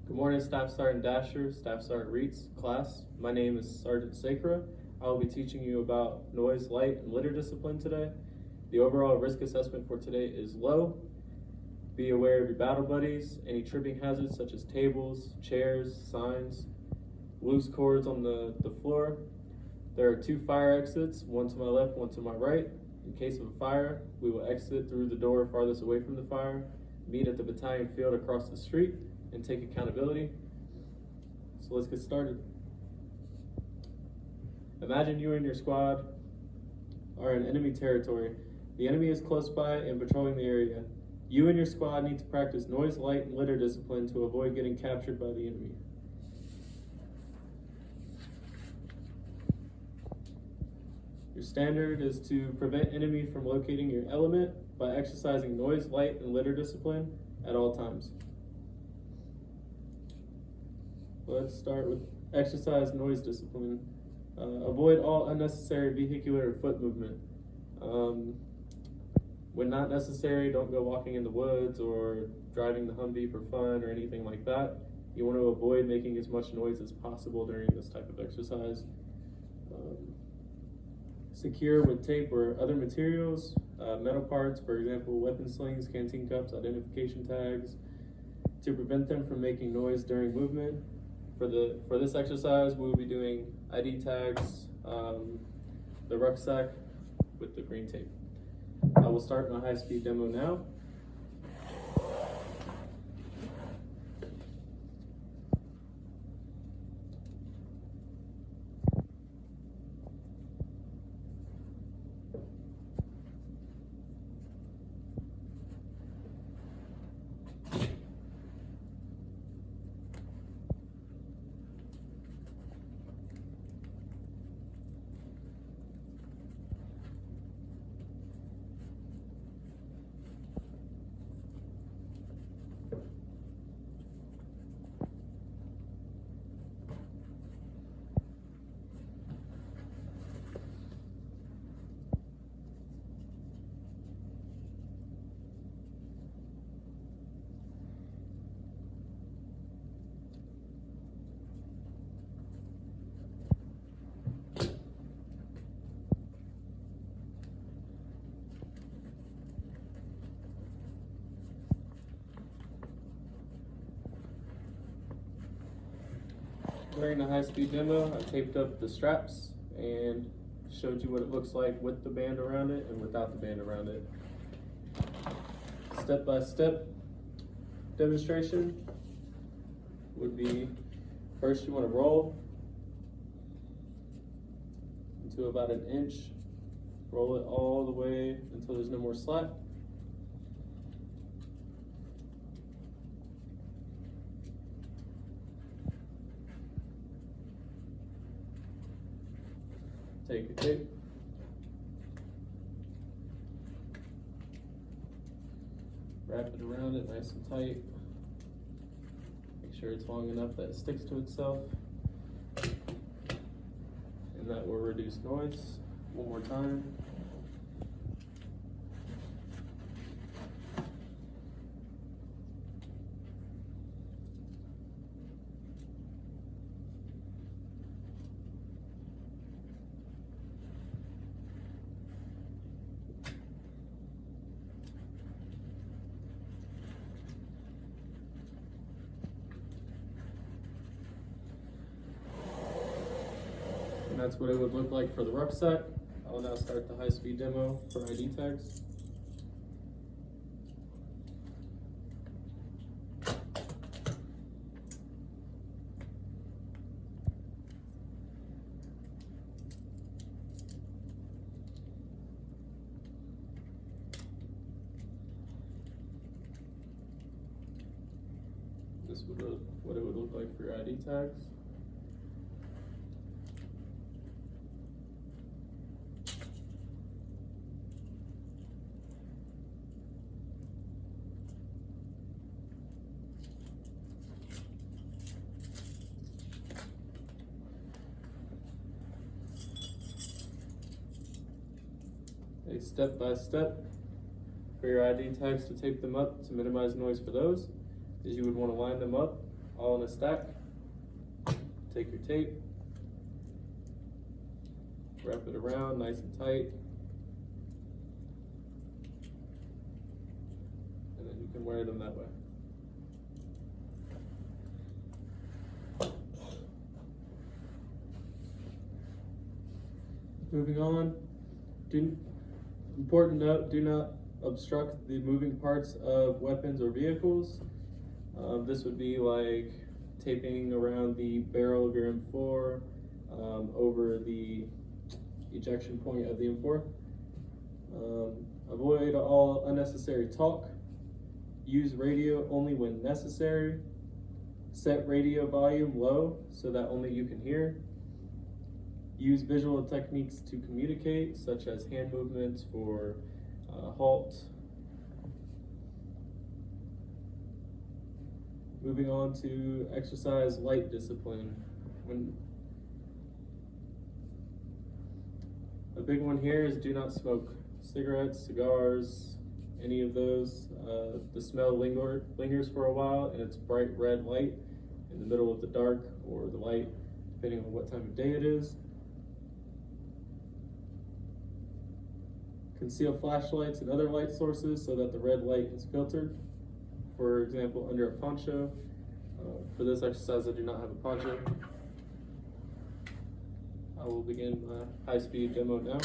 Good morning, Staff Sergeant Dasher, Staff Sergeant Reitz, class. My name is Sergeant Sacra. I will be teaching you about noise, light, and litter discipline today. The overall risk assessment for today is low. Be aware of your battle buddies, any tripping hazards such as tables, chairs, signs, loose cords on the floor. There are 2 fire exits, one to my left, one to my right. In case of a fire, we will exit through the door farthest away from the fire, meet at the battalion field across the street, and take accountability. So let's get started. Imagine you and your squad are in enemy territory. The enemy is close by and patrolling the area. You and your squad need to practice noise, light, and litter discipline to avoid getting captured by the enemy. Your standard is to prevent enemy from locating your element by exercising noise, light, and litter discipline at all times. Let's start with exercise noise discipline. Avoid all unnecessary vehicular or foot movement. When not necessary, don't go walking in the woods or driving the Humvee for fun or anything like that. You want to avoid making as much noise as possible during this type of exercise. Secure with tape or other materials, metal parts, for example, weapon slings, canteen cups, identification tags, to prevent them from making noise during movement. For this exercise, we will be doing ID tags, the rucksack with the green tape. I will start my high-speed demo now. During the high-speed demo, I taped up the straps and showed you what it looks like with the band around it and without the band around it. Step-by-step demonstration would be, first you want to roll into about 1 inch. Roll it all the way until there's no more slack. Take your tape. Wrap it around it nice and tight. Make sure it's long enough that it sticks to itself. And that will reduce noise. One more time. And that's what it would look like for the rucksack. I will now start the high-speed demo for ID tags. This is what it would look like for your ID tags. A step-by-step for your ID tags to tape them up to minimize noise for those is you would want to line them up all in a stack. Take your tape, wrap it around nice and tight, and then you can wear them that way. Moving on, important note, do not obstruct the moving parts of weapons or vehicles. This would be like taping around the barrel of your M4, over the ejection point of the M4. Avoid all unnecessary talk. Use radio only when necessary. Set radio volume low so that only you can hear. Use visual techniques to communicate, such as hand movements for halt. Moving on to exercise light discipline. A big one here is do not smoke cigarettes, cigars, any of those. The smell lingers for a while, and it's bright red light in the middle of the dark, or the light depending on what time of day it is. Conceal flashlights and other light sources so that the red light is filtered. For example, under a poncho. For this exercise, I do not have a poncho. I will begin my high-speed demo now.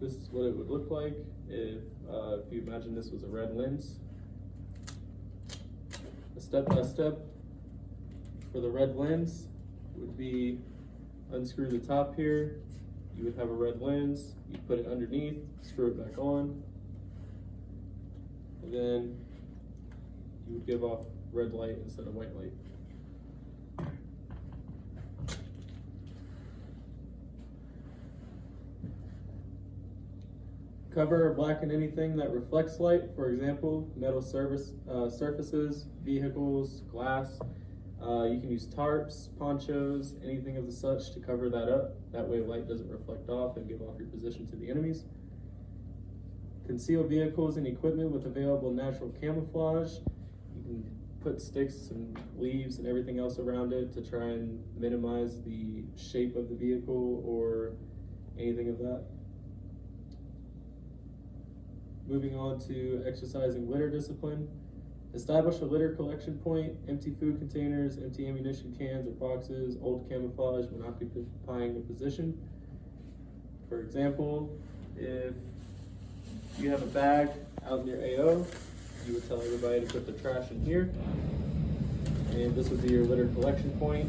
This is what it would look like if you imagine this was a red lens. A step-by-step for the red lens would be unscrew the top here. You would have a red lens. You put it underneath, screw it back on, and then you would give off red light instead of white light. Cover or blacken anything that reflects light, for example, metal surfaces, vehicles, glass. You can use tarps, ponchos, anything of the such to cover that up. That way light doesn't reflect off and give off your position to the enemies. Conceal vehicles and equipment with available natural camouflage. You can put sticks and leaves and everything else around it to try and minimize the shape of the vehicle or anything of that. Moving on to exercising litter discipline. Establish a litter collection point, empty food containers, empty ammunition cans or boxes, old camouflage when occupying a position. For example, if you have a bag out near AO, you would tell everybody to put the trash in here. And this would be your litter collection point.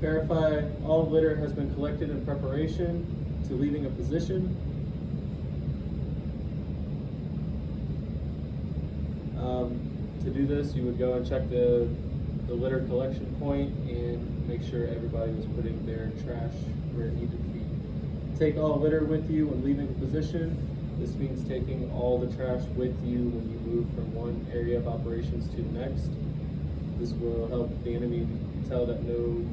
Verify all litter has been collected in preparation to leaving a position. To do this, you would go and check the litter collection point and make sure everybody was putting their trash where it needed to be. Take all litter with you when leaving a position. This means taking all the trash with you when you move from one area of operations to the next. This will help the enemy tell that no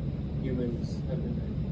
humans have been there.